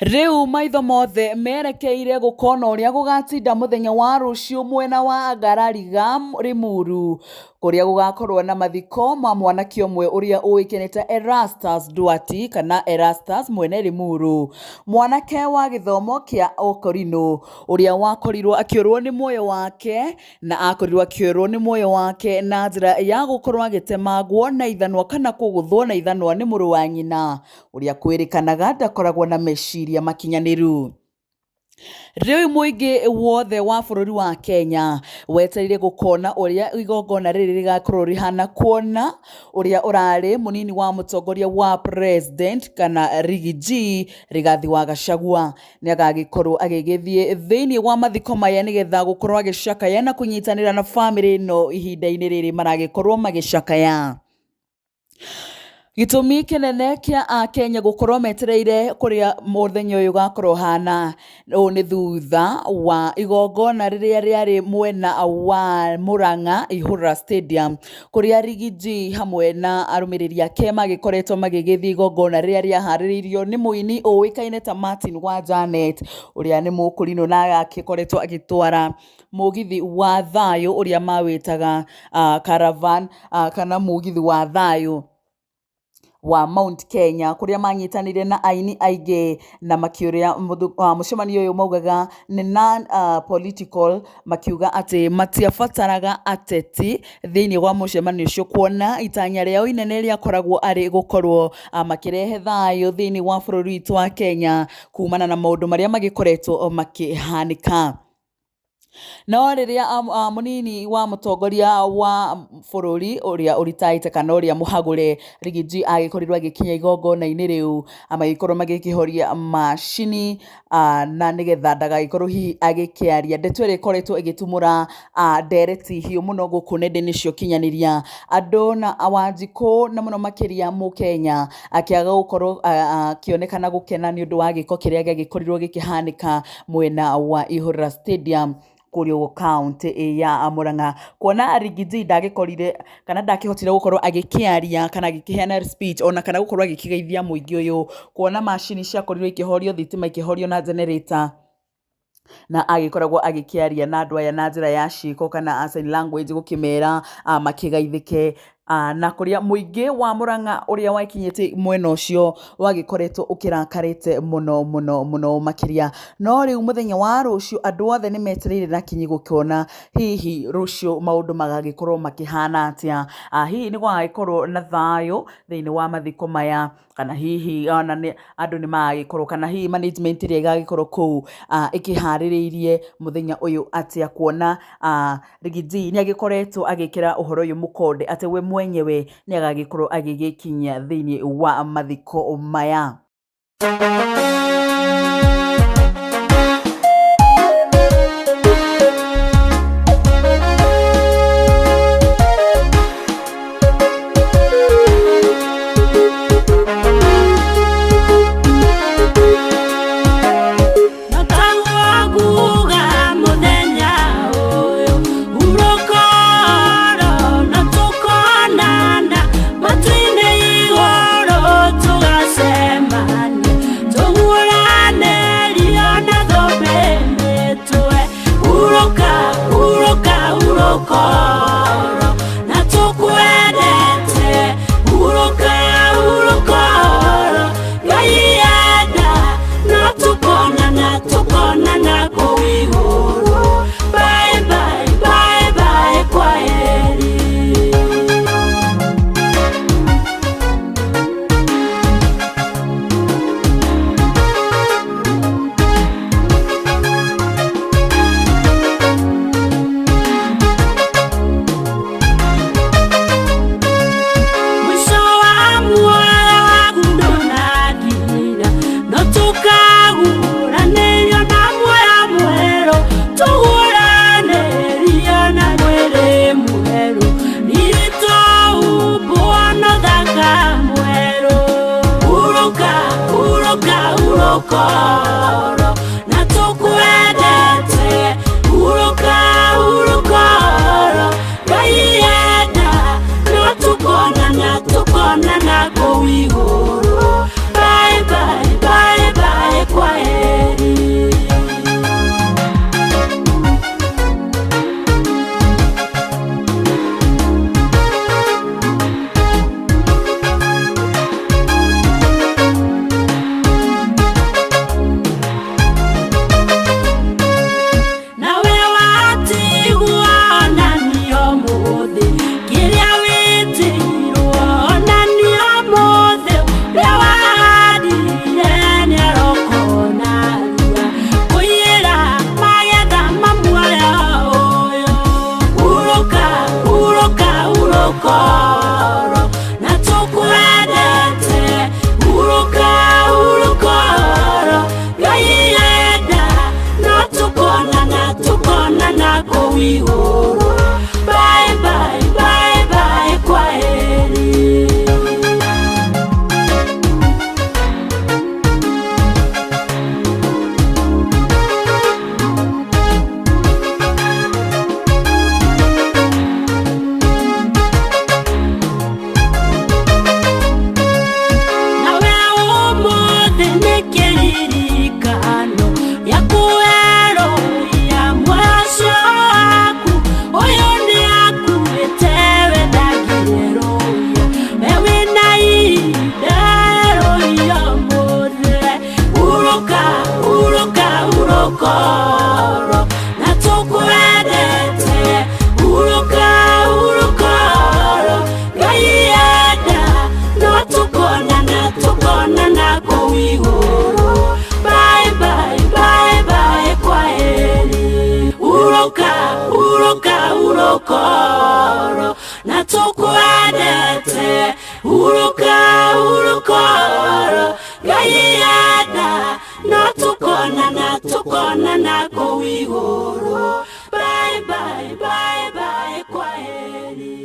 Riu maitho mothe merekeire gukona uria gugatinda muthenya wa rucio mwena wa Ngarariga Limuru kuria gugakorwo na mathiko ma mwanake umwe uria uikenete Erastus Duati kana Erastus mwene Limuru. Mwanake wa githomo kia Okorino uria wakorirwo akiurwo ni muoyo wake na akorirwo akiurwo ni muoyo wake na njira ya gukorwo agitemagwo na ithanwa kana kuguthwo na ithanwa ni muru wa nyina uria kwirikanaga ndakoragwo na meciria makinyaniru. Riu muingi wothe wa bururi wa Kenya wetereire gukona uria igongona riri rigakorwo rihana, kuona uria urari munini wa mutongoria wa president kana Riggy G Rigathi wa Gachagua ni agagikorwo agigithie thiini wa mathiko maya nigetha gukorwo agicakaya na kunyitanira na family no ihinda-ini riri maragikorwo magicakaya. Gitumi kinene kia Akenya gukorwo metereire kuria muthenya uyu gakorwo hana ni thutha wa igongona riria riari mwena wa Murang'a Ihura Stadium kuria Riggy G hamwe na arumiriri ake magikoretwo magigithia igongona riria riahaririirio ni muini uikaine ta Martin wa Janet uria ni mukurino na agikoretwo agitwara mugithi wa thayo uria mawitaga caravan kana mugithi wa thayo wa Mount Kenya kuria manyitanire na aini aige na makiuria mucemanio uyu maugaga ni non political, makiuga ati matiafataraga ateti thiini wa mucemanio ucio, kuona itanya riao inene riakoragwo ari gukorwo makirehe thayo thiini wa bururi witu wa Kenya kumana na maundu maria magikoretwo makihanika. No riria munini wa mutongoria wa bururi uria uritaite kana uria muhagure Riggy G agikorirwo agikinya igongona-ini riu magikorwo magikihoria macini na nigetha ndagagikorwo hihi agikiaria. Ndeto iri ikoretwo igitumura ndereti hiu muno guku nenda-ini cio kinyaniria, andu na Wanjiku na muno makiria mu Kenya akiaga gukorwo akionekana gukena ni undu wa giko kiria gagikorirwo gikihanika mwena wa Ihura Stadium kurio county ya Murang'a, kuona Riggy G ndagikorire kana ndakihotire gukorwo agikiaria kana agikiheana speech ona kana gukorwo agikigeithia muingi uyu, kuona macini cia korirwo ikihorio, thitima ikihorio na generator na agikoragwo agikiaria na andu aya na njira ya ciiko kana sign language gukimera makigaithike na kuria muingi wa Murang'a uria wakinyite mwena ucio wagikoretwo ukirakarite muno makiria. No riu muthenya wa rucio andu othe ni metereire na kinyi gukiona hihi rucio maundu magagikorwo makihana atia, hihi ni gwagikorwo na thayo thiini wa mathiko maya kana hihi ona andu ni magikorwo kana hihi management ria igagikorwo kuu ikihaririirie muthenya uyu atia, kuona Riggy G ni agikoretwo agikira uhoro uyu mukonde ati we mwenyewe ni agagikorwo agigikinya thiini wa mathiko maya. Bye bye, bye bye, kwa nako iguru. Bye bye bye bye, kwaheri. Urokoro, natukwendete. Uroka, urokoro, gaienda. Natukona nako iguru. Bye bye bye bye, kwaheri. Uroka, urokoro, natukwendete. Uroka, urokoro, gaienda. Natukona nako iguru. Bye bye bye bye, kwaheri.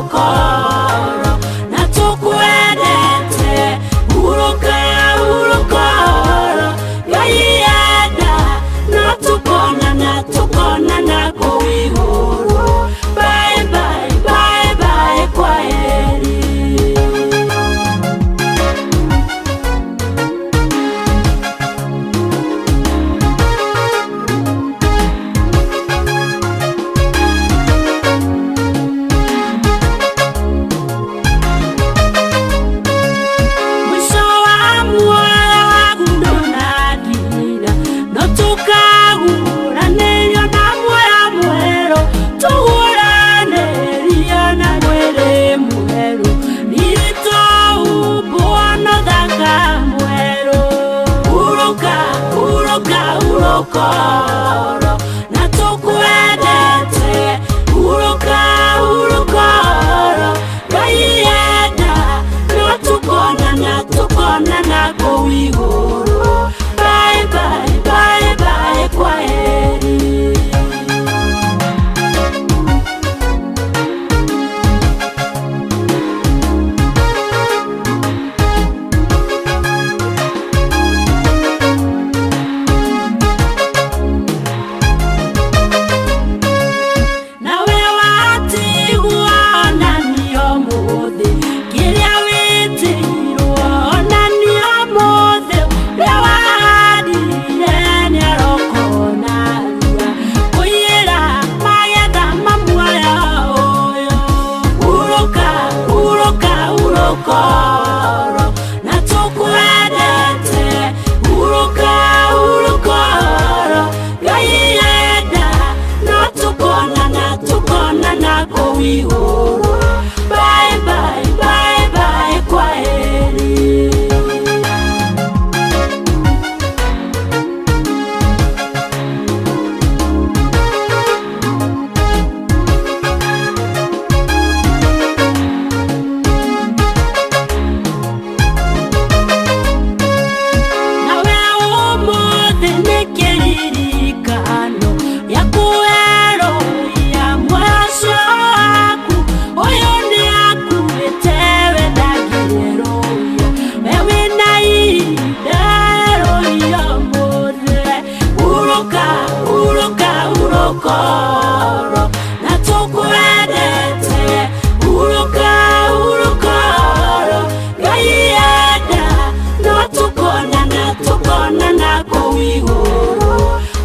Urokoro, natukwendete. Uroka, urokoro, gaienda. Natukona nako iguru. Bye bye bye bye, kwaheri. Urokoro, natukwendete. Uroka, urokoro, gaienda. Natukona nako iguru. Bye bye bye bye, kwaheri. Urokoro, natukwendete. Uroka, urokoro, gaienda. Natukona nako iguru. Bye bye bye bye, kwaheri. Urokoro, natukwendete. Uroka, urokoro, gaienda. Natukona nako iguru.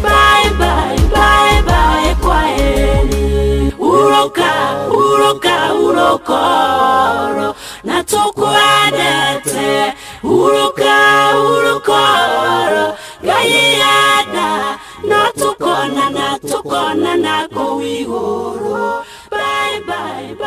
Bye bye bye bye, kwaheri. Uroka, urokoro, natukwendete. Uruka Gaiana na tukona na kowigoro. Bye bye.